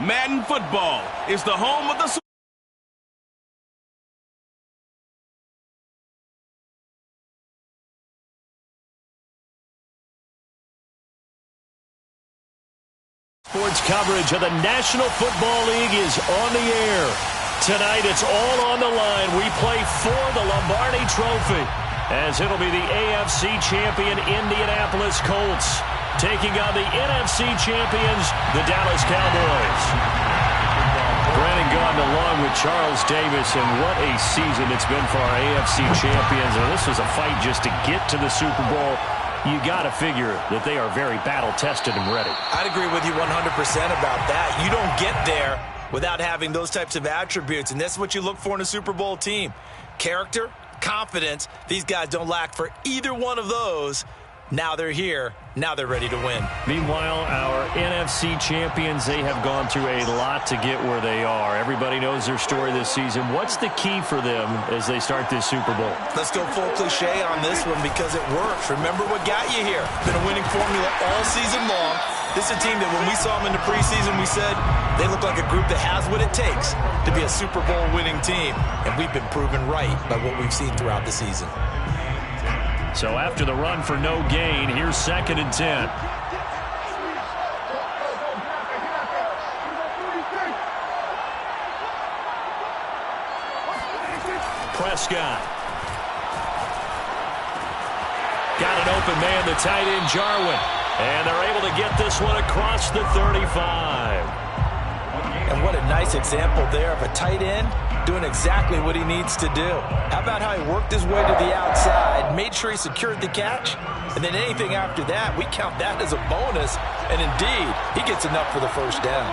Madden Football is the home of the Sports coverage of the National Football League is on the air. Tonight, it's all on the line. We play for the Lombardi Trophy, as it'll be the AFC champion Indianapolis Colts taking on the NFC champions, the Dallas Cowboys. Brandon Gaudin along with Charles Davis, and what a season it's been for our AFC champions. And this was a fight just to get to the Super Bowl. You got to figure that they are very battle-tested and ready. I'd agree with you 100% about that. You don't get there without having those types of attributes, and that's what you look for in a Super Bowl team. Character, confidence. These guys don't lack for either one of those. Now they're here. Now they're ready to win. Meanwhile, our NFC champions, they have gone through a lot to get where they are. Everybody knows their story this season. What's the key for them as they start this Super Bowl? Let's go full cliche on this one because it works. Remember what got you here. Been a winning formula all season long. This is a team that when we saw them in the preseason, we said they look like a group that has what it takes to be a Super Bowl winning team. And we've been proven right by what we've seen throughout the season. So after the run for no gain, here's 2nd and 10. Prescott. Got an open man, the tight end Jarwin. And they're able to get this one across the 35. And what a nice example there of a tight end doing exactly what he needs to do. How about how he worked his way to the outside, made sure he secured the catch, and then anything after that, we count that as a bonus. And indeed, he gets enough for the first down.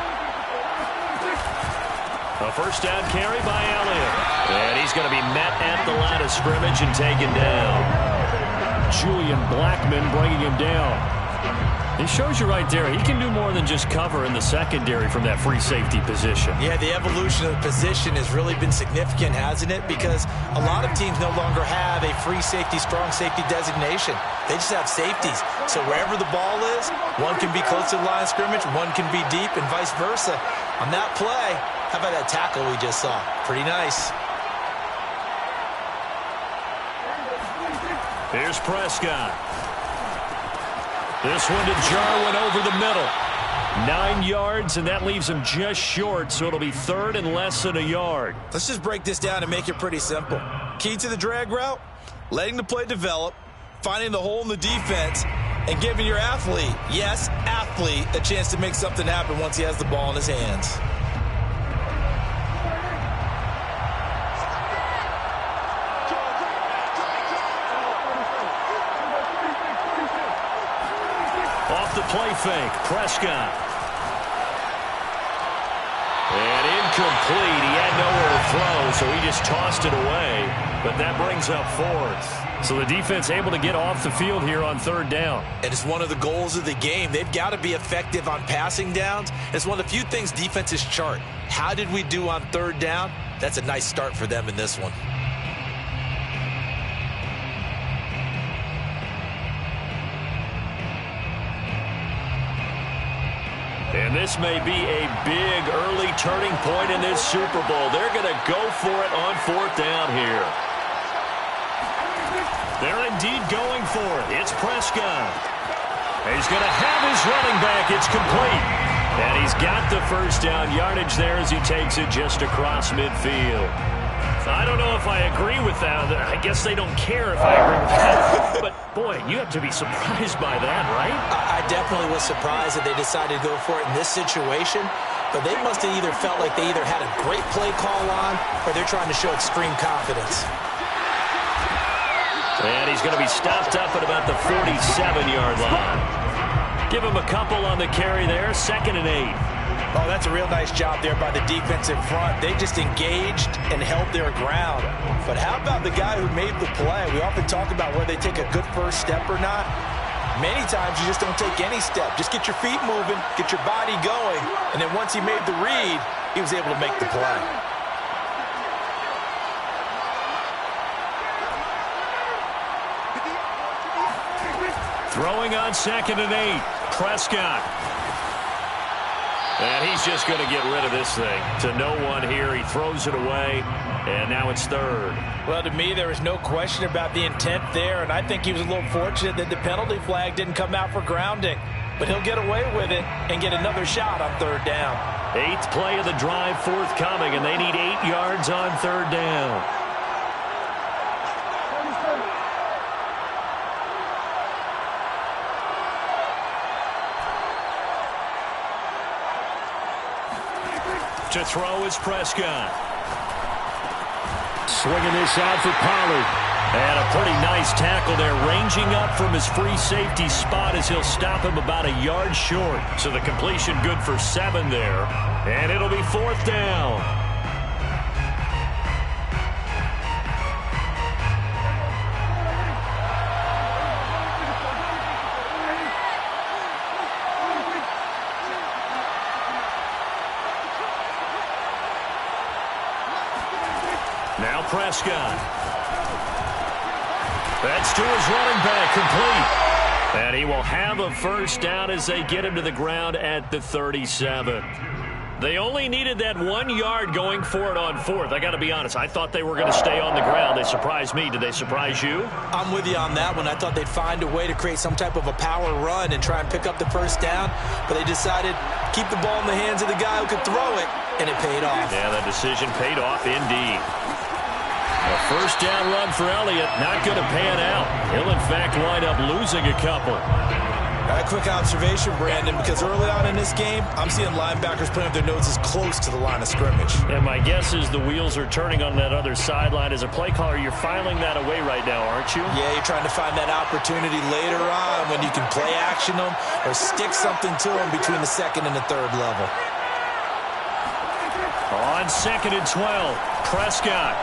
A first down carry by Elliott. And he's going to be met at the line of scrimmage and taken down. Julian Blackmon bringing him down. It shows you right there, he can do more than just cover in the secondary from that free safety position. Yeah, the evolution of the position has really been significant, hasn't it? Because a lot of teams no longer have a free safety, strong safety designation. They just have safeties. So wherever the ball is, one can be close to the line of scrimmage, one can be deep, and vice versa. On that play, how about that tackle we just saw? Pretty nice. Here's Prescott. This one to Jarwin over the middle. 9 yards, and that leaves him just short, so it'll be 3rd and less than a yard. Let's just break this down and make it pretty simple. Key to the drag route, letting the play develop, finding the hole in the defense, and giving your athlete, yes, athlete, a chance to make something happen once he has the ball in his hands. Off the play fake, Prescott. And incomplete. He had nowhere to throw, so he just tossed it away. But that brings up 4th. So the defense able to get off the field here on 3rd down. And it's one of the goals of the game. They've got to be effective on passing downs. It's one of the few things defenses chart. How did we do on 3rd down? That's a nice start for them in this one. And this may be a big early turning point in this Super Bowl. They're going to go for it on 4th down here. They're indeed going for it. It's Prescott. He's going to have his running back. It's complete. And he's got the first down yardage there as he takes it just across midfield. I don't know if I agree with that. I guess they don't care if I agree with that. But, boy, you have to be surprised by that, right? I definitely was surprised that they decided to go for it in this situation. But they must have either felt like they either had a great play call on or they're trying to show extreme confidence. And he's going to be stopped up at about the 47-yard line. Give him a couple on the carry there. 2nd and 8. Oh, that's a real nice job there by the defense in front. They just engaged and held their ground. But how about the guy who made the play? We often talk about whether they take a good first step or not. Many times you just don't take any step. Just get your feet moving, get your body going, and then once he made the read, he was able to make the play. Throwing on 2nd and 8. Prescott. And he's just going to get rid of this thing. To no one here. He throws it away, and now it's third. Well, to me, there was no question about the intent there, and I think he was a little fortunate that the penalty flag didn't come out for grounding. But he'll get away with it and get another shot on third down. 8th play of the drive forthcoming, and they need 8 yards on third down. To throw is Prescott. Swinging this out for Pollard. And a pretty nice tackle there, ranging up from his free safety spot as he'll stop him about a yard short. So the completion good for 7 there. And it'll be 4th down. Now Prescott. That's to his running back, complete. And he will have a first down as they get him to the ground at the 37. They only needed that 1 yard going for it on 4th. I got to be honest, I thought they were going to stay on the ground. They surprised me. Did they surprise you? I'm with you on that one. I thought they'd find a way to create some type of a power run and try and pick up the first down, but they decided keep the ball in the hands of the guy who could throw it, and it paid off. Yeah, that decision paid off indeed. A first down run for Elliott, not going to pan out. He'll, in fact, wind up losing a couple. A quick observation, Brandon, because early on in this game, I'm seeing linebackers putting up their noses close to the line of scrimmage. And my guess is the wheels are turning on that other sideline. As a play caller, you're filing that away right now, aren't you? Yeah, you're trying to find that opportunity later on when you can play action them or stick something to them between the second and the third level. On 2nd and 12, Prescott.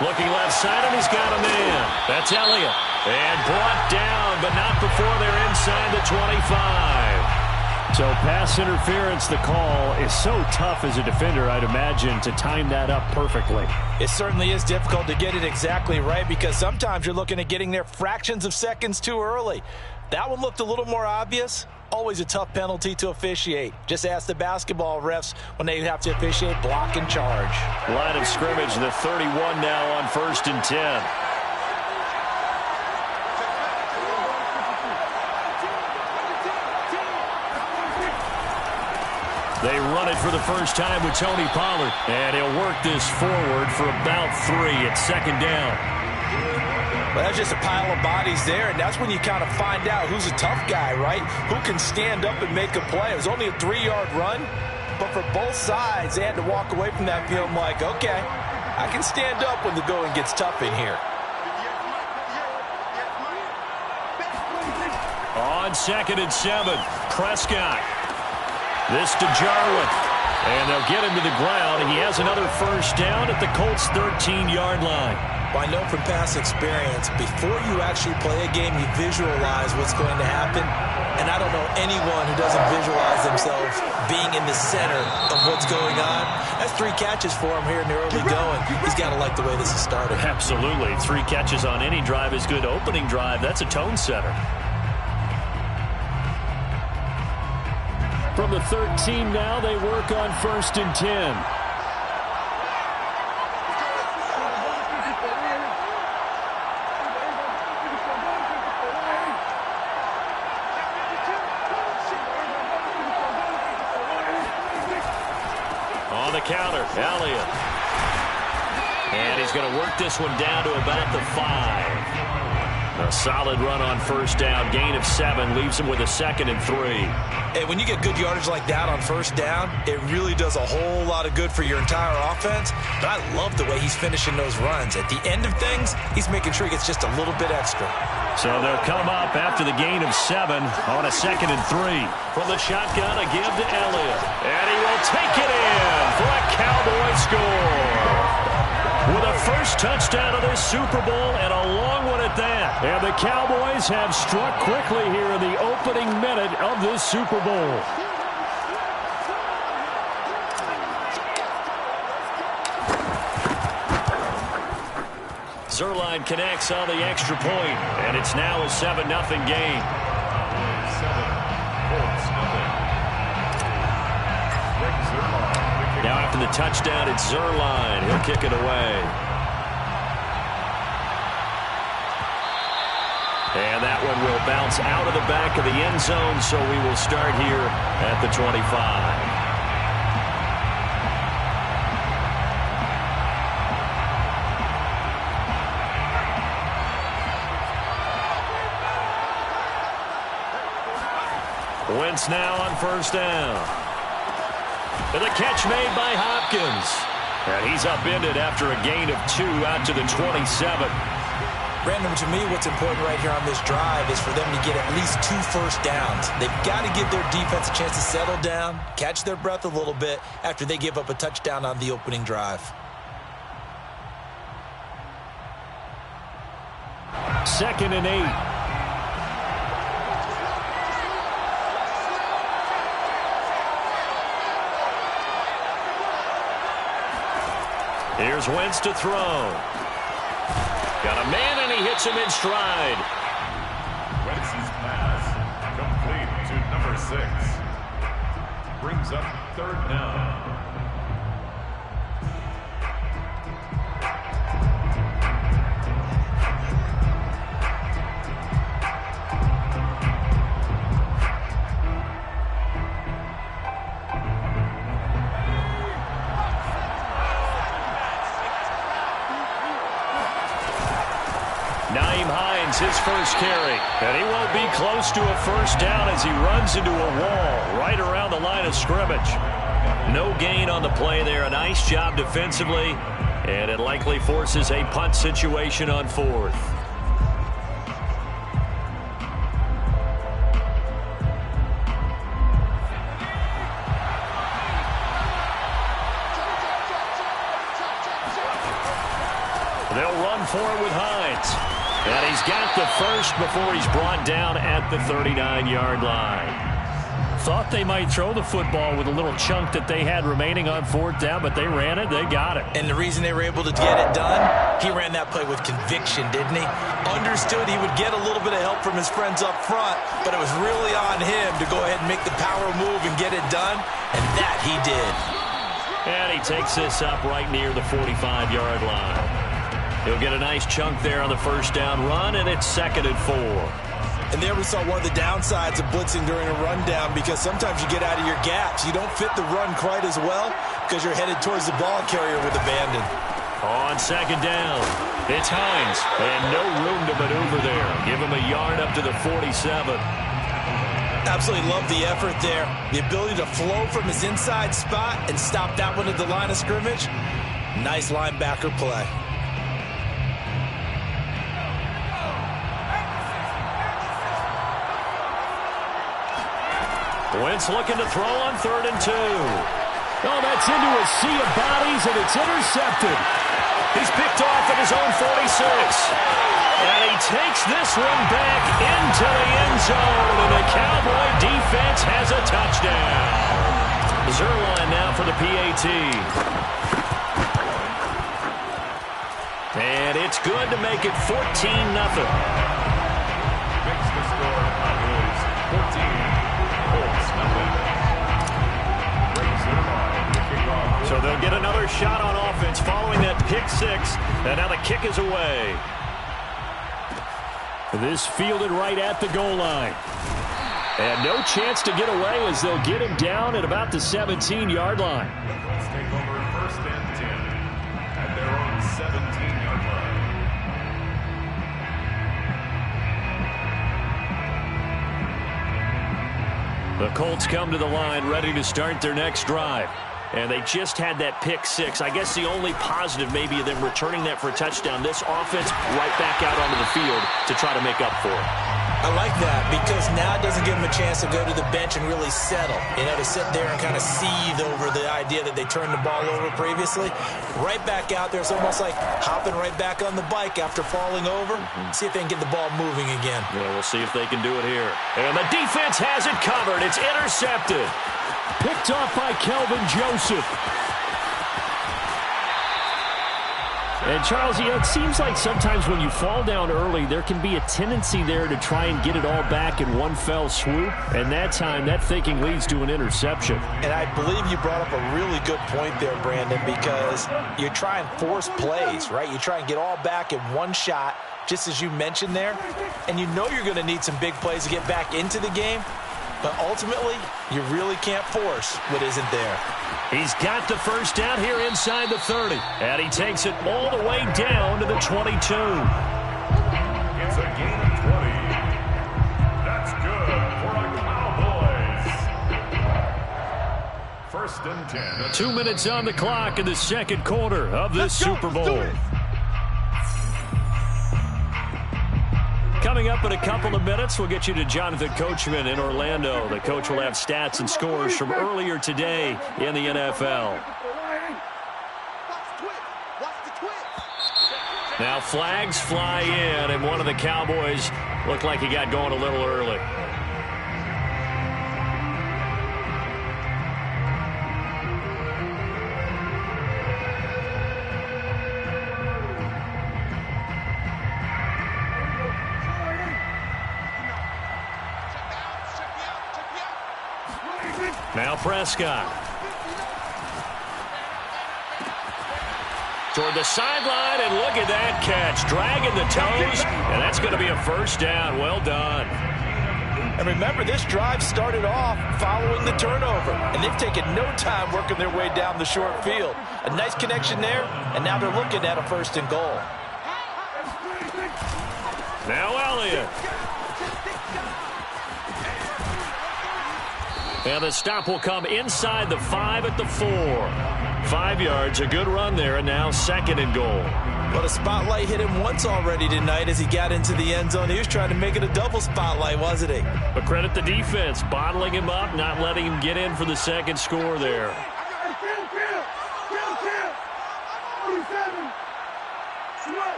Looking left side, and he's got a man. That's Elliott. And brought down, but not before they're inside the 25. So pass interference, the call, is so tough as a defender, I'd imagine, to time that up perfectly. It certainly is difficult to get it exactly right because sometimes you're looking at getting there fractions of seconds too early. That one looked a little more obvious. Always a tough penalty to officiate. Just ask the basketball refs when they have to officiate block and charge. Line of scrimmage, the 31 now on 1st and 10. They run it for the first time with Tony Pollard. And he'll work this forward for about 3 at 2nd down. Well, that's just a pile of bodies there, and that's when you kind of find out who's a tough guy, right? Who can stand up and make a play. It was only a 3-yard run, but for both sides, they had to walk away from that field like, okay, I can stand up when the going gets tough in here. On 2nd and 7, Prescott. This to Jarwin. And they'll get him to the ground. He has another first down at the Colts' 13-yard line. Well, I know from past experience, before you actually play a game, you visualize what's going to happen. And I don't know anyone who doesn't visualize themselves being in the center of what's going on. That's 3 catches for him here in the early going. He's got to like the way this is started. Absolutely. 3 catches on any drive is good. Opening drive, that's a tone setter. From the 13 now, they work on 1st and 10. On the counter, Elliott. And he's going to work this one down to about the 5. A solid run on first down. Gain of 7 leaves him with a 2nd and 3. And when you get good yardage like that on first down, it really does a whole lot of good for your entire offense. But I love the way he's finishing those runs. At the end of things, he's making sure he gets just a little bit extra. So they'll come up after the gain of 7 on a 2nd and 3. From the shotgun, a give to Elliott. And he will take it in for a Cowboy score. With a first touchdown of this Super Bowl and a long one at that. And the Cowboys have struck quickly here in the opening minute of this Super Bowl. Zuerlein connects on the extra point, and it's now a 7-0 game. the touchdown. It's Zuerlein. He'll kick it away. And that one will bounce out of the back of the end zone, so we will start here at the 25. Wentz now on first down. And the catch made by Hopkins. And he's upended after a gain of 2 out to the 27. Brandon, to me, what's important right here on this drive is for them to get at least 2 first downs. They've got to give their defense a chance to settle down, catch their breath a little bit after they give up a touchdown on the opening drive. 2nd and 8. Here's Wentz to throw. Got a man, and he hits him in stride. Wentz's pass complete to number 6. Brings up 3rd down. His first carry, and he won't be close to a first down as he runs into a wall right around the line of scrimmage. No gain on the play there. A nice job defensively, and it likely forces a punt situation on 4th. They'll run for it with Hines. And he's got the first before he's brought down at the 39-yard line. Thought they might throw the football with a little chunk that they had remaining on 4th down, but they ran it. They got it. And the reason they were able to get it done, he ran that play with conviction, didn't he? Understood he would get a little bit of help from his friends up front, but it was really on him to go ahead and make the power move and get it done, and that he did. And he takes this up right near the 45-yard line. He'll get a nice chunk there on the first down run, and it's 2nd and 4. And there we saw one of the downsides of blitzing during a rundown, because sometimes you get out of your gaps. You don't fit the run quite as well because you're headed towards the ball carrier with abandon. On 2nd down, it's Hines, and no room to maneuver there. Give him a yard up to the 47. Absolutely love the effort there. The ability to flow from his inside spot and stop that one at the line of scrimmage. Nice linebacker play. Wentz looking to throw on 3rd and 2. Oh, that's into a sea of bodies, and it's intercepted. He's picked off at his own 46. And he takes this one back into the end zone, and the Cowboy defense has a touchdown. Zuerlein now for the PAT. And it's good to make it 14-0. Makes the score on his 14. So they'll get another shot on offense following that pick 6, and now the kick is away. This fielded right at the goal line. And no chance to get away as they'll get him down at about the 17-yard line. Let's take over 1st and 10 at their own 17-yard line. The Colts come to the line ready to start their next drive. And they just had that pick 6. I guess the only positive maybe of them returning that for a touchdown. This offense right back out onto the field to try to make up for it. I like that because now it doesn't give them a chance to go to the bench and really settle. You know, to sit there and kind of seethe over the idea that they turned the ball over previously. Right back out there. It's almost like hopping right back on the bike after falling over. See if they can get the ball moving again. Yeah, we'll see if they can do it here. And the defense has it covered. It's intercepted. Picked off by Kelvin Joseph. And, Charles, it seems like sometimes when you fall down early, there can be a tendency there to try and get it all back in one fell swoop. And that time, that thinking leads to an interception. And I believe you brought up a really good point there, Brandon, because you try and force plays, right? You try and get all back in one shot, just as you mentioned there. And you know you're going to need some big plays to get back into the game. But ultimately, you really can't force what isn't there. He's got the first down here inside the 30. And he takes it all the way down to the 22. It's a gain of 20. That's good for the Cowboys. First and 10. 2 minutes on the clock in the second quarter of this Super Bowl. Coming up in a couple of minutes, we'll get you to Jonathan Coachman in Orlando. The coach will have stats and scores from earlier today in the NFL. Now flags fly in, and one of the Cowboys looked like he got going a little early. Now Prescott. Toward the sideline, and look at that catch. Dragging the toes, and that's going to be a first down. Well done. And remember, this drive started off following the turnover, and they've taken no time working their way down the short field. A nice connection there, and now they're looking at a first and goal. Now Elliott. And the stop will come inside the 5 at the 4. 5 yards, a good run there, and now second and goal. But a spotlight hit him once already tonight as he got into the end zone. He was trying to make it a double spotlight, wasn't he? But credit the defense, bottling him up, not letting him get in for the second score there.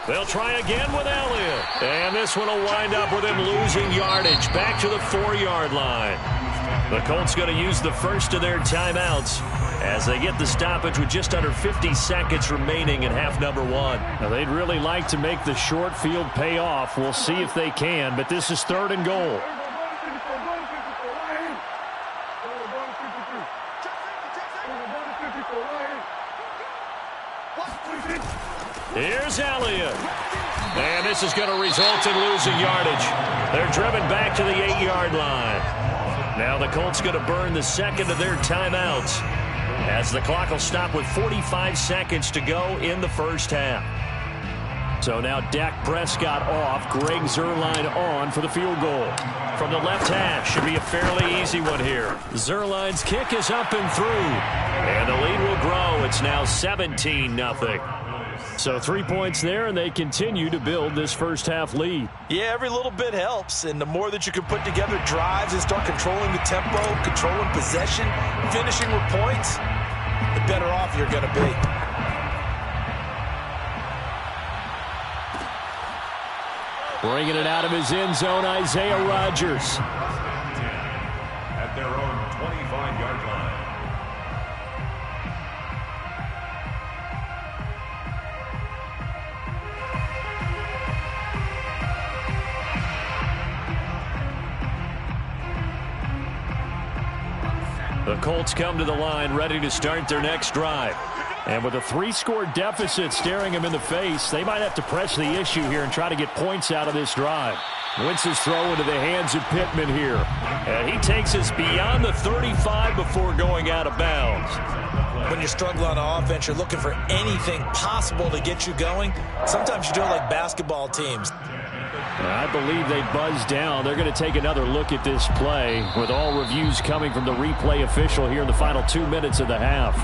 They'll try again with Elliott. And this one will wind up with him losing yardage back to the 4-yard line. The Colts going to use the first of their timeouts as they get the stoppage with just under 50 seconds remaining in half number 1. Now, they'd really like to make the short field pay off. We'll see if they can, but this is third and goal. Here's Elliott. And this is going to result in losing yardage. They're driven back to the 8-yard line. Now the Colts going to burn the second of their timeouts as the clock will stop with 45 seconds to go in the first half. So now Dak Prescott off, Greg Zuerlein on for the field goal. From the left hash, should be a fairly easy one here. Zuerlein's kick is up and through. And the lead will grow. It's now 17-0. So 3 points there, and they continue to build this first half lead. Yeah, every little bit helps, and the more that you can put together drives and start controlling the tempo, controlling possession, finishing with points, the better off you're going to be. Bringing it out of his end zone, Isaiah Rodgers. At their own 25-yard line. The Colts come to the line ready to start their next drive. And with a 3-score deficit staring them in the face, they might have to press the issue here and try to get points out of this drive. Wentz's throw into the hands of Pittman here. And he takes us beyond the 35 before going out of bounds. When you're struggling on offense, you're looking for anything possible to get you going. Sometimes you do it like basketball teams. I believe they buzzed down. They're going to take another look at this play with all reviews coming from the replay official here in the final 2 minutes of the half.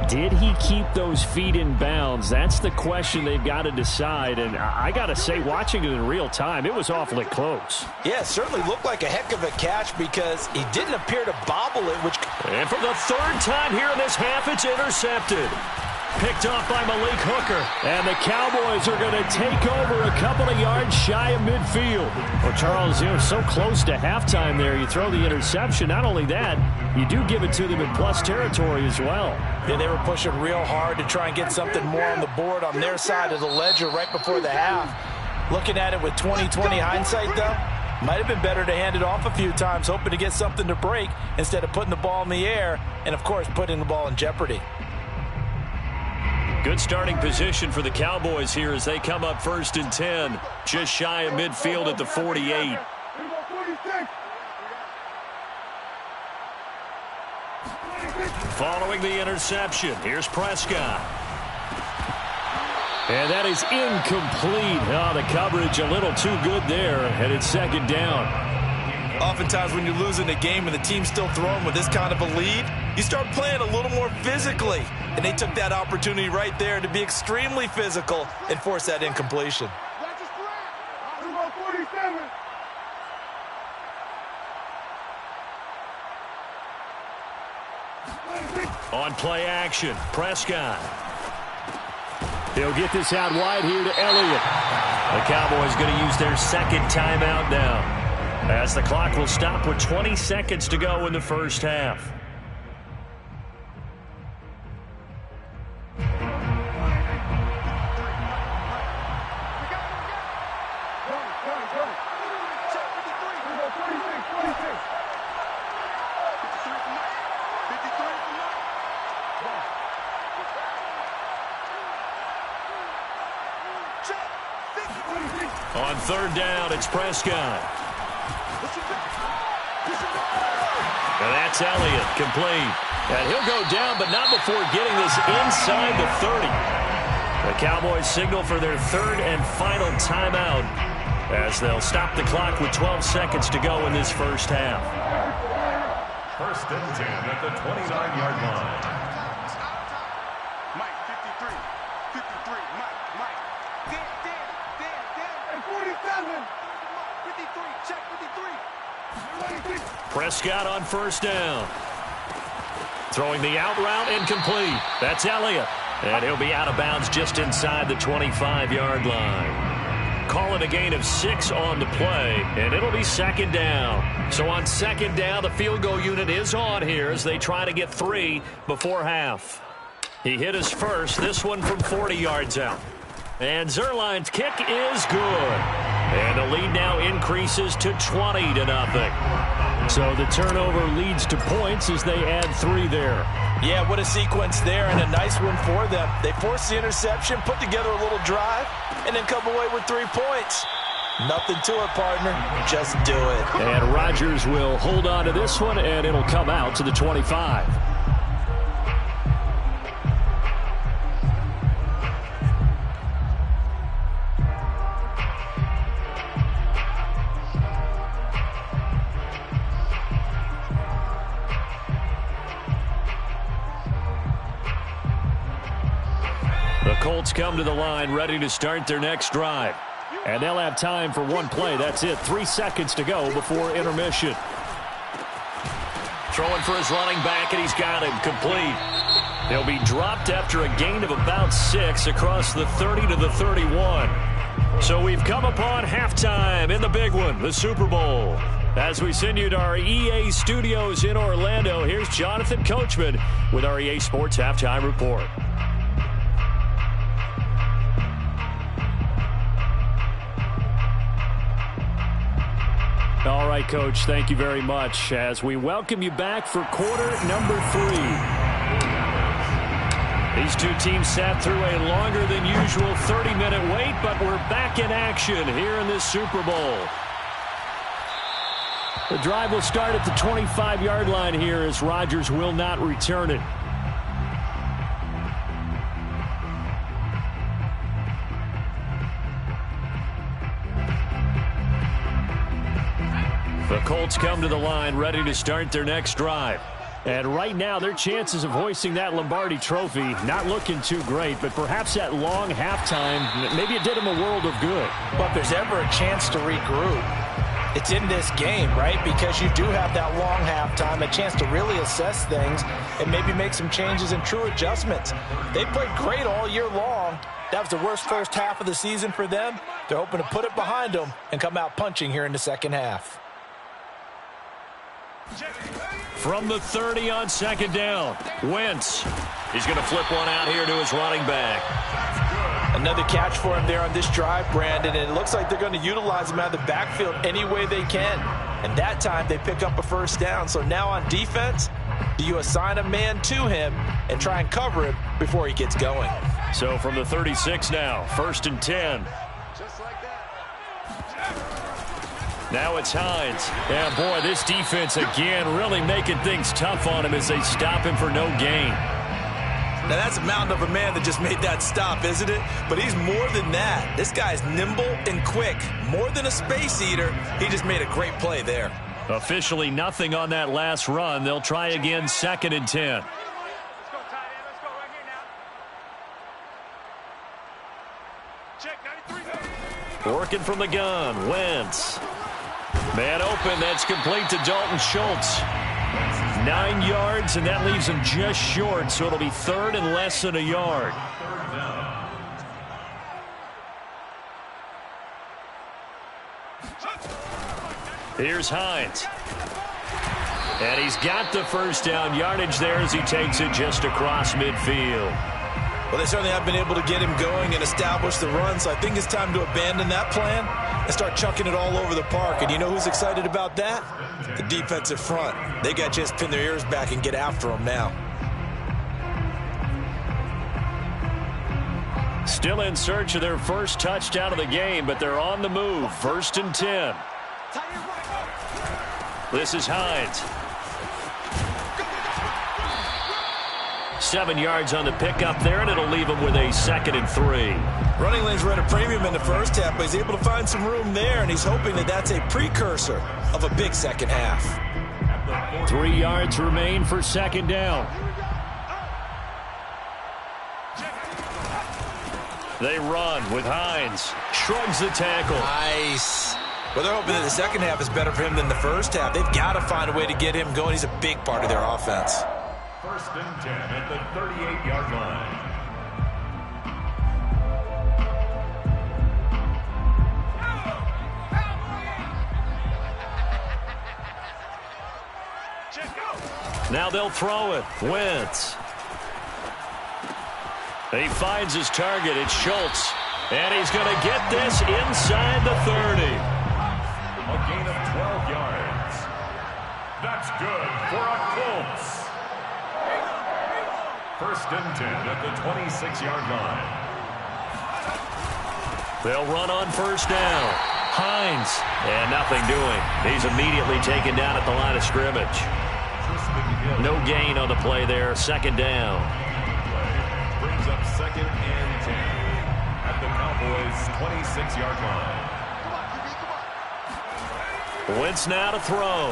Did he keep those feet in bounds? That's the question they've got to decide. And I got to say, watching it in real time, it was awfully close. Yeah, it certainly looked like a heck of a catch because he didn't appear to bobble it. And for the third time here in this half, it's intercepted. Picked off by Malik Hooker. And the Cowboys are going to take over a couple of yards shy of midfield. Well, Charles, so close to halftime there. You throw the interception. Not only that, you do give it to them in plus territory as well. Yeah, they were pushing real hard to try and get something more on the board on their side of the ledger right before the half. Looking at it with 20/20 hindsight, though, might have been better to hand it off a few times, hoping to get something to break instead of putting the ball in the air and, of course, putting the ball in jeopardy. Good starting position for the Cowboys here as they come up 1st and 10, just shy of midfield at the 48. Following the interception, here's Prescott. And that is incomplete. Oh, the coverage a little too good there, and it's 2nd down. Oftentimes when you're losing a game and the team's still throwing with this kind of a lead, you start playing a little more physically. And they took that opportunity right there to be extremely physical and force that incompletion. On play action, Prescott. He'll get this out wide here to Elliott. The Cowboys going to use their 2nd timeout now, as the clock will stop with 20 seconds to go in the first half. On 3rd down, it's Prescott. And that's Elliott, complete. And he'll go down, but not before getting this inside the 30. The Cowboys signal for their 3rd and final timeout as they'll stop the clock with 12 seconds to go in this first half. 1st and 10 at the 29-yard line. Mike, 53, Mike. Dan, 47. 53, check 53. Prescott on 1st down. Throwing the out route, incomplete. That's Elliott. And he'll be out of bounds just inside the 25-yard line. Call it a gain of 6 on the play, and it'll be 2nd down. So on 2nd down, the field goal unit is on here as they try to get 3 before half. He hit his first, this one from 40 yards out. And Zuerlein's kick is good. And the lead now increases to 20-0. So the turnover leads to points as they add 3 there. Yeah, what a sequence there, and a nice one for them. They forced the interception, put together a little drive, and then come away with 3 points. Nothing to it, partner. Just do it. And Rodgers will hold on to this one, and it'll come out to the 25. The Colts come to the line ready to start their next drive. And they'll have time for 1 play. That's it. 3 seconds to go before intermission. Throwing for his running back, and he's got him complete. They'll be dropped after a gain of about 6 across the 30 to the 31. So we've come upon halftime in the big one, the Super Bowl. As we send you to our EA studios in Orlando, here's Jonathan Coachman with our EA Sports Halftime Report. All right, Coach, thank you very much as we welcome you back for quarter number 3. These 2 teams sat through a longer than usual 30-minute wait, but we're back in action here in this Super Bowl. The drive will start at the 25-yard line here as Rodgers will not return it. The Colts come to the line ready to start their next drive. And right now, their chances of hoisting that Lombardi trophy not looking too great, but perhaps that long halftime, maybe it did them a world of good. But if there's ever a chance to regroup, It's in this game, right? Because you do have that long halftime, a chance to really assess things and maybe make some changes and true adjustments. They played great all year long. That was the worst first half of the season for them. They're hoping to put it behind them and come out punching here in the second half. From the 30 on second down, Wentz. He's going to flip one out here to his running back. Another catch for him there on this drive, Brandon, and it looks like they're going to utilize him out of the backfield any way they can. And that time they pick up a first down. So now on defense, do you assign a man to him and try and cover him before he gets going? So from the 36 now, 1st and 10. Just like that. Now it's Hines. Yeah, boy, this defense again really making things tough on him as they stop him for no gain. Now, that's a mountain of a man that just made that stop, isn't it? But he's more than that. This guy's nimble and quick. More than a space eater, he just made a great play there. Officially nothing on that last run. They'll try again, 2nd and 10. Let's go, tight end. Let's go right here now. Check 93. Working from the gun, Wentz. Man open, that's complete to Dalton Schultz. 9 yards, and that leaves him just short, so it'll be 3rd and less than a yard. Here's Hines. And he's got the first down yardage there as he takes it just across midfield. Well, they certainly have been able to get him going and establish the run, so I think it's time to abandon that plan and start chucking it all over the park. And you know who's excited about that? The defensive front. They got to just pin their ears back and get after him now. Still in search of their first touchdown of the game, but they're on the move. 1st and 10. This is Hines. 7 yards on the pickup there, and it'll leave him with a 2nd and 3. Running lanes were at a premium in the first half, but he's able to find some room there, and he's hoping that that's a precursor of a big second half. 3 yards remain for 2nd down. They run with Hines. Shrugs the tackle. Nice. Well, they're hoping that the second half is better for him than the first half. They've got to find a way to get him going. He's a big part of their offense. 1st and 10 at the 38-yard line. Now they'll throw it. Wentz. He finds his target. It's Schultz. And he's going to get this inside the 30. A gain of 12 yards. That's good for a Colts. 1st and 10 at the 26-yard line. They'll run on 1st down. Hines. And nothing doing. He's immediately taken down at the line of scrimmage. No gain on the play there. 2nd down. Brings up 2nd and 10 at the Cowboys' 26-yard line. Wentz now to throw.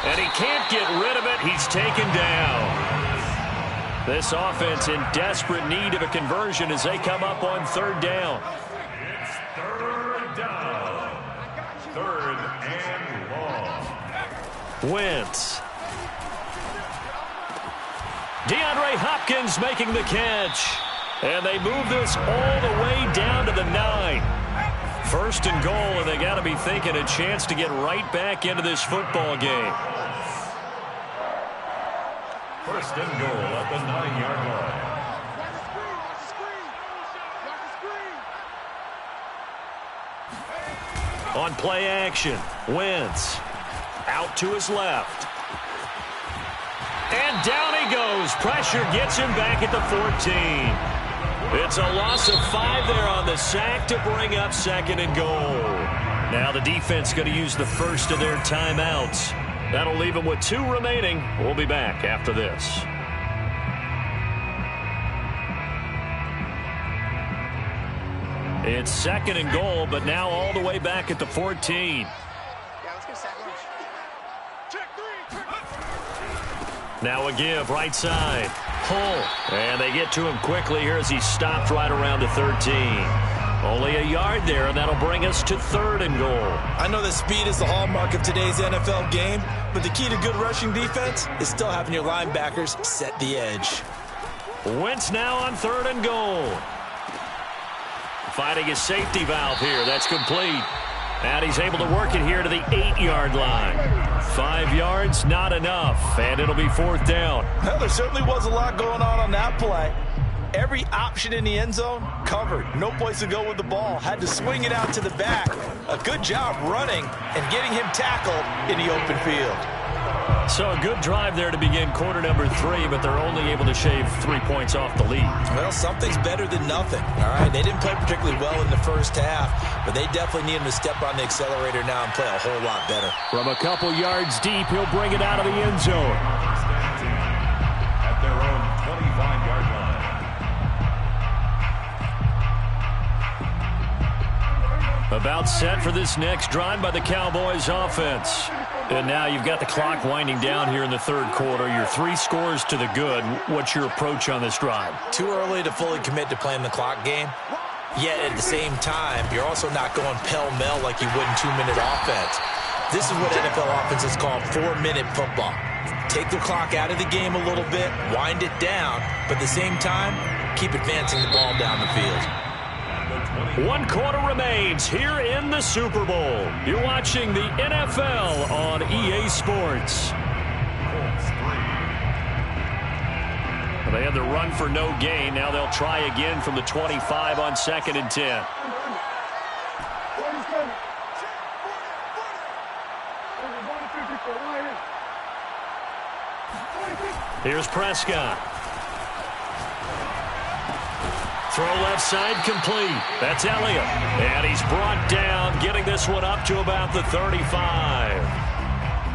And he can't get rid of it. He's taken down. This offense in desperate need of a conversion as they come up on 3rd down. It's 3rd down. 3rd and long. Wentz. DeAndre Hopkins making the catch. And they move this all the way down to the 9. 1st and goal, and they got to be thinking a chance to get right back into this football game. 1st and goal at the 9-yard line. On play action, Wentz. Out to his left. And down he goes. Pressure gets him back at the 14. It's a loss of 5 there on the sack to bring up 2nd and goal. Now the defense going to use the first of their timeouts. That'll leave them with 2 remaining. We'll be back after this. It's 2nd and goal, but now all the way back at the 14. Yeah, let's get sack lunch. Check 3. Now a give, right side. Pull. And they get to him quickly here as he stopped right around the 13. Only a yard there, and that'll bring us to 3rd and goal. I know that speed is the hallmark of today's NFL game, but the key to good rushing defense is still having your linebackers set the edge. Wentz now on 3rd and goal. Finding his safety valve here. That's complete. And he's able to work it here to the 8-yard line. 5 yards, not enough. And it'll be 4th down. Well, there certainly was a lot going on that play. Every option in the end zone covered. No place to go with the ball. Had to swing it out to the back. A good job running and getting him tackled in the open field. So a good drive there to begin quarter number 3, but they're only able to shave 3 points off the lead. Well, something's better than nothing. All right, they didn't play particularly well in the first half, but they definitely need him to step on the accelerator now and play a whole lot better. From a couple yards deep, he'll bring it out of the end zone. At their own 25-yard line. About set for this next drive by the Cowboys offense. And now you've got the clock winding down here in the 3rd quarter. Your 3 scores to the good. What's your approach on this drive? Too early to fully commit to playing the clock game. Yet at the same time, you're also not going pell-mell like you would in 2-minute offense. This is what NFL offenses call 4-minute football. Take the clock out of the game a little bit, wind it down, but at the same time, keep advancing the ball down the field. 1 quarter remains here in the Super Bowl. You're watching the NFL on EA Sports. They had the run for no gain. Now they'll try again from the 25 on 2nd and 10. Here's Prescott. Throw left side complete. That's Elliott. And he's brought down, getting this one up to about the 35.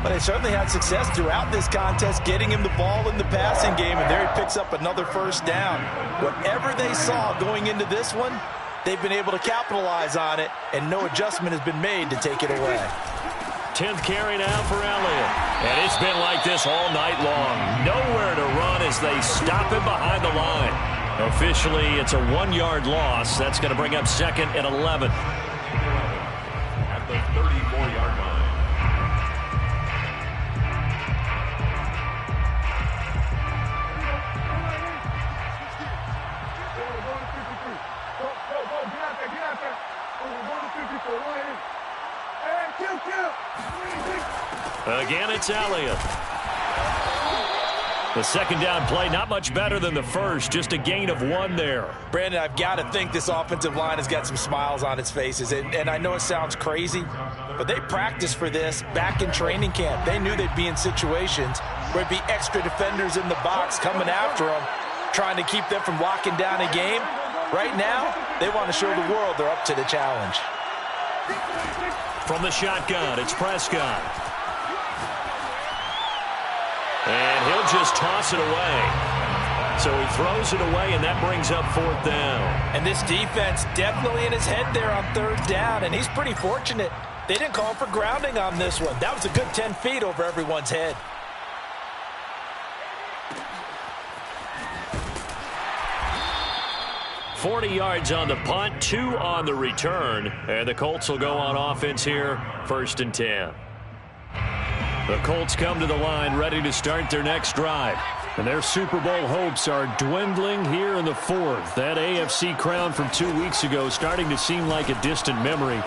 But they certainly had success throughout this contest, getting him the ball in the passing game, and there he picks up another 1st down. Whatever they saw going into this one, they've been able to capitalize on it, and no adjustment has been made to take it away. 10th carry now for Elliott. And it's been like this all night long. Nowhere to run as they stop him behind the line. Officially, it's a 1-yard loss. That's going to bring up 2nd and 11. At the 34-yard line. Again, it's Elliott. The 2nd down play, not much better than the first, just a gain of 1 there. Brandon, I've got to think this offensive line has got some smiles on its faces. And I know it sounds crazy, but they practiced for this back in training camp. They knew they'd be in situations where it'd be extra defenders in the box coming after them, trying to keep them from locking down a game. Right now, they want to show the world they're up to the challenge. From the shotgun, it's Prescott. And he'll just toss it away. So he throws it away, and that brings up 4th down. And this defense definitely in his head there on 3rd down, and he's pretty fortunate. They didn't call for grounding on this one. That was a good 10 feet over everyone's head. $40 yards on the punt, 2 on the return. And the Colts will go on offense here, 1st and 10. The Colts come to the line ready to start their next drive. And their Super Bowl hopes are dwindling here in the 4th. That AFC crown from 2 weeks ago starting to seem like a distant memory.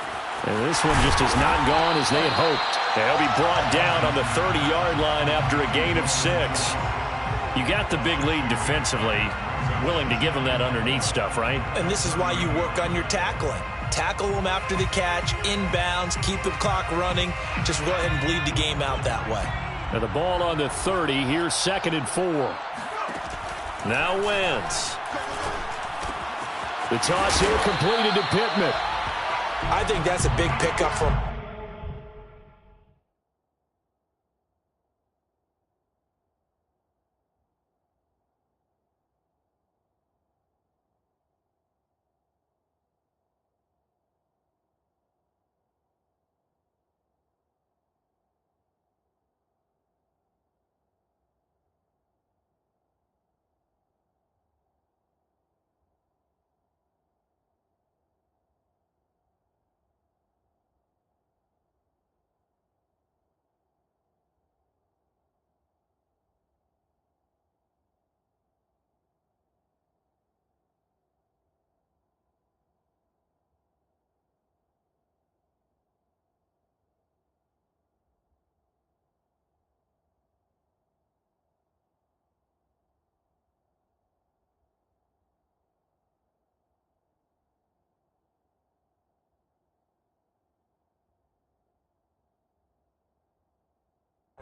And this one just has not gone as they had hoped. They'll be brought down on the 30-yard line after a gain of 6. You got the big lead defensively. Willing to give them that underneath stuff, right? And this is why you work on your tackling. Tackle them after the catch, inbounds, keep the clock running. Just go ahead and bleed the game out that way. Now the ball on the 30. Here's 2nd and 4. Now Wentz. The toss here completed to Pittman. I think that's a big pickup from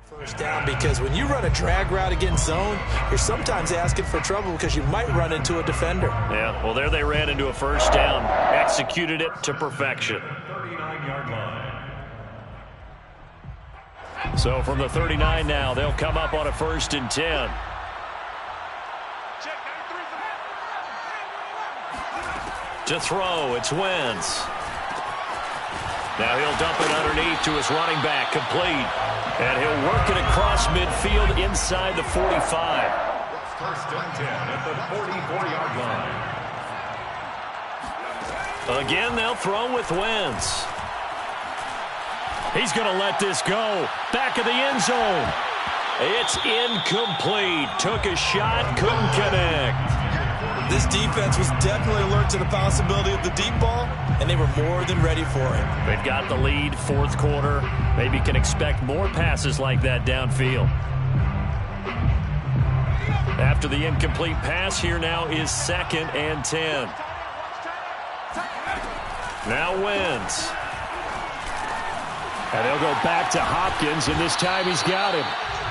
First down, because when you run a drag route against zone, you're sometimes asking for trouble because you might run into a defender. Yeah, well, there they ran into a first down. Executed it to perfection. 39-yard line. So from the 39 now, they'll come up on a 1st and 10. To throw, it's Wentz. Now he'll dump it underneath to his running back, complete. And he'll work it across midfield inside the 45. 1st and 10 at the 44-yard line. Again, they'll throw with Wentz. He's going to let this go. Back of the end zone. It's incomplete. Took a shot, couldn't connect. This defense was definitely alert to the possibility of the deep ball, and they were more than ready for it. They've got the lead, 4th quarter. Maybe can expect more passes like that downfield. After the incomplete pass, here now is 2nd and 10. Now Wentz. And they'll go back to Hopkins, and this time he's got him.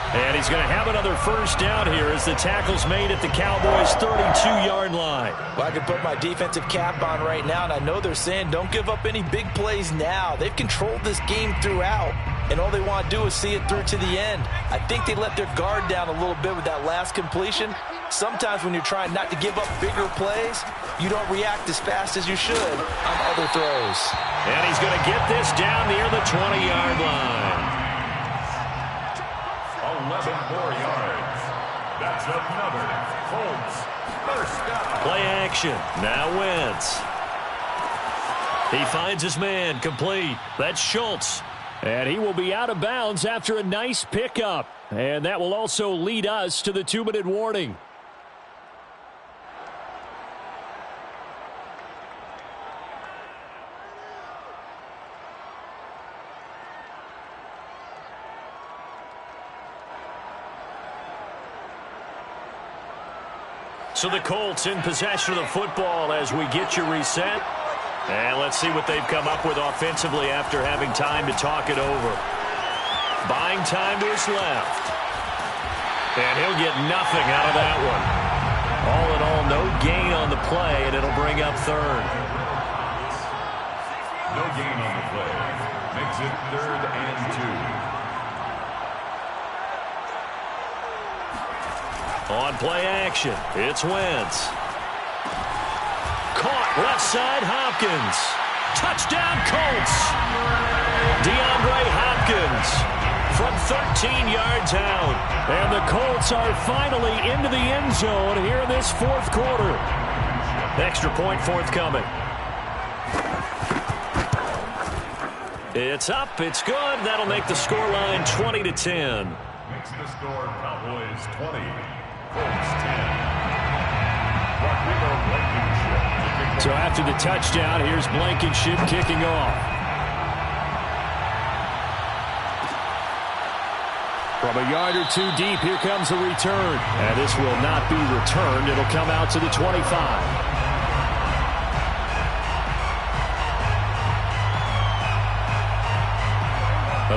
And he's going to have another first down here as the tackle's made at the Cowboys' 32-yard line. Well, I can put my defensive cap on right now, and I know they're saying don't give up any big plays now. They've controlled this game throughout, and all they want to do is see it through to the end. I think they let their guard down a little bit with that last completion. Sometimes when you're trying not to give up bigger plays, you don't react as fast as you should on other throws. And he's going to get this down near the 20-yard line. 11 more yards. That's another Colts first down. Play action. Now Wentz. He finds his man, complete. That's Schultz. And he will be out of bounds after a nice pickup. And that will also lead us to the 2-minute warning. So the Colts in possession of the football as we get you reset. And let's see what they've come up with offensively after having time to talk it over. Buying time to his left. And he'll get nothing out of that one. All in all, no gain on the play, and it'll bring up 3rd. No gain on the play. Makes it 3rd and 2. On play action, it's Wentz. Caught left side, Hopkins. Touchdown, Colts. DeAndre Hopkins from 13 yards out. And the Colts are finally into the end zone here in this 4th quarter. Extra point forthcoming. It's up, it's good. That'll make the scoreline 20-10. Makes the score Cowboys 20. Colts 10. So after the touchdown, here's Blankenship kicking off. From a yard or two deep, here comes the return. And this will not be returned. It'll come out to the 25.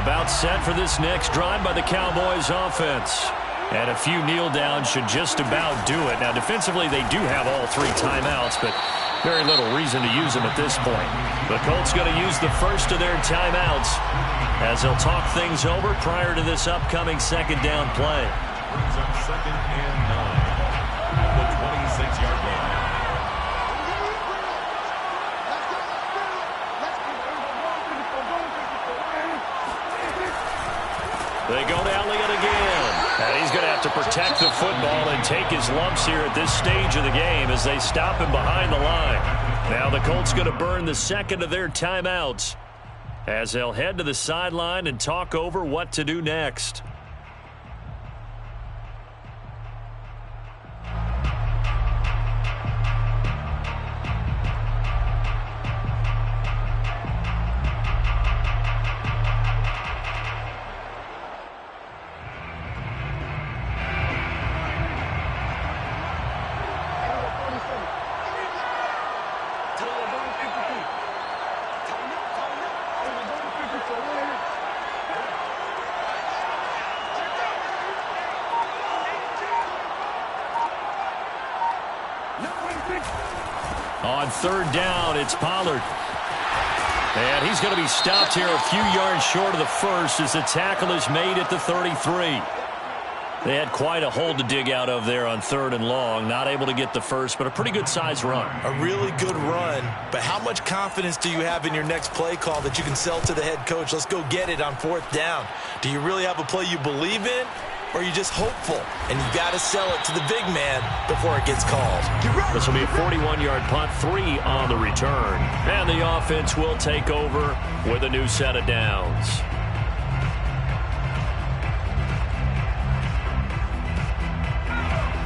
About set for this next drive by the Cowboys offense. And a few kneel downs should just about do it. Now, defensively, they do have all 3 timeouts, but very little reason to use them at this point. The Colts going to use the first of their timeouts as they'll talk things over prior to this upcoming 2nd down play. Brings up 2nd and 9 at the 26-yard line. They go to Elliott again. And he's going to have to protect the football and take his lumps here at this stage of the game as they stop him behind the line. Now the Colts going to burn the 2nd of their timeouts as they'll head to the sideline and talk over what to do next. On third down, it's Pollard. And he's going to be stopped here a few yards short of the first as the tackle is made at the 33. They had quite a hole to dig out of there on third and long. Not able to get the first, but a pretty good-sized run. A really good run, but how much confidence do you have in your next play call that you can sell to the head coach? Let's go get it on fourth down. Do you really have a play you believe in, or are you just hopeful? And you got to sell it to the big man before it gets called. This will be a 41-yard punt, 3 on the return. And the offense will take over with a new set of downs.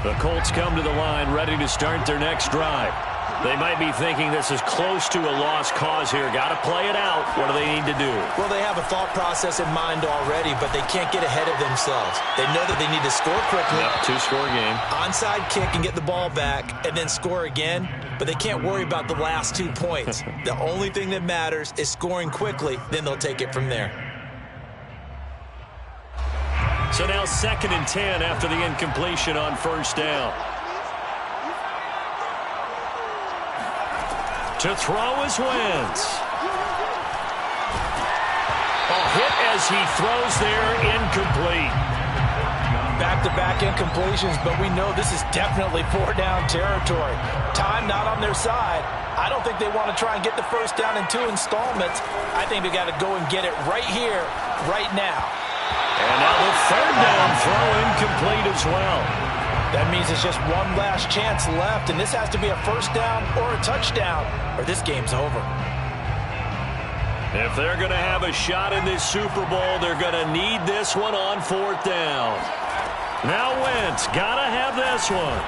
The Colts come to the line ready to start their next drive. They might be thinking this is close to a lost cause here. Got to play it out. What do they need to do? Well, they have a thought process in mind already, but they can't get ahead of themselves. They know that they need to score quickly. Yep, two-score game. Onside kick and get the ball back and then score again, but they can't worry about the last 2 points. The only thing that matters is scoring quickly, then they'll take it from there. So now 2nd and 10 after the incompletion on first down. To throw is Wentz. A hit as he throws there, incomplete. Back-to-back incompletions, but we know this is definitely 4-down territory. Time not on their side. I don't think they want to try and get the first down in 2 installments. I think they got to go and get it right here, right now. And now the 3rd down throw incomplete as well. That means it's just one last chance left, and this has to be a first down or a touchdown, or this game's over. If they're going to have a shot in this Super Bowl, they're going to need this one on 4th down. Now Wentz, got to have this one.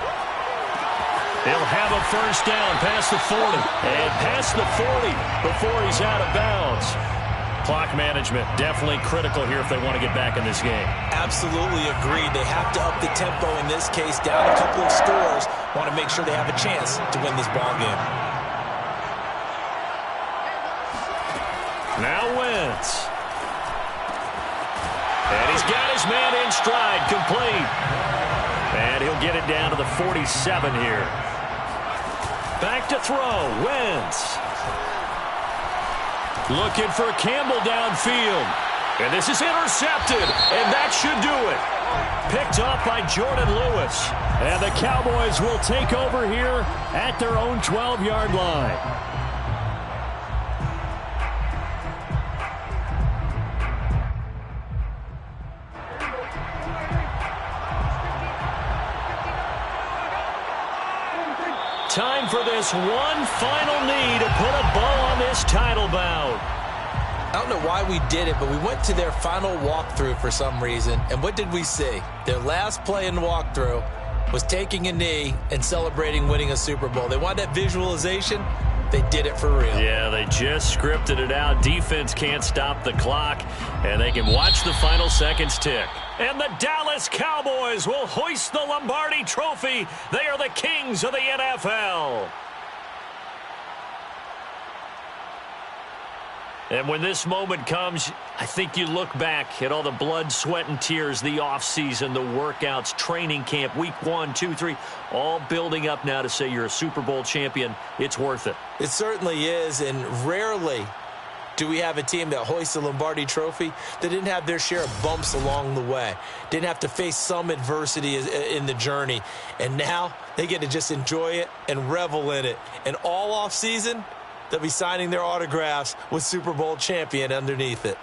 They'll have a first down past the 40, and past the 40 before he's out of bounds. Clock management definitely critical here if they want to get back in this game. Absolutely agreed. They have to up the tempo in this case, down a couple of scores. Want to make sure they have a chance to win this ball game. Now Wentz. And he's got his man in stride, complete. And he'll get it down to the 47 here. Back to throw, Wentz. Looking for Campbell downfield. And this is intercepted, and that should do it. Picked up by Jordan Lewis. And the Cowboys will take over here at their own 12-yard line. Time for this one final knee to put a bow on this title bout. I don't know why we did it, but we went to their final walkthrough for some reason. And what did we see? Their last play in walkthrough was taking a knee and celebrating winning a Super Bowl. They wanted that visualization. They did it for real. Yeah, they just scripted it out. Defense can't stop the clock, and they can watch the final seconds tick. And the Dallas Cowboys will hoist the Lombardi Trophy. They are the kings of the NFL. And when this moment comes, I think you look back at all the blood, sweat, and tears, the offseason, the workouts, training camp, week 1, 2, 3, all building up now to say you're a Super Bowl champion. It's worth it. It certainly is, and rarely do we have a team that hoists the Lombardi Trophy that didn't have their share of bumps along the way, didn't have to face some adversity in the journey, and now they get to just enjoy it and revel in it. And all offseason, they'll be signing their autographs with Super Bowl champion underneath it.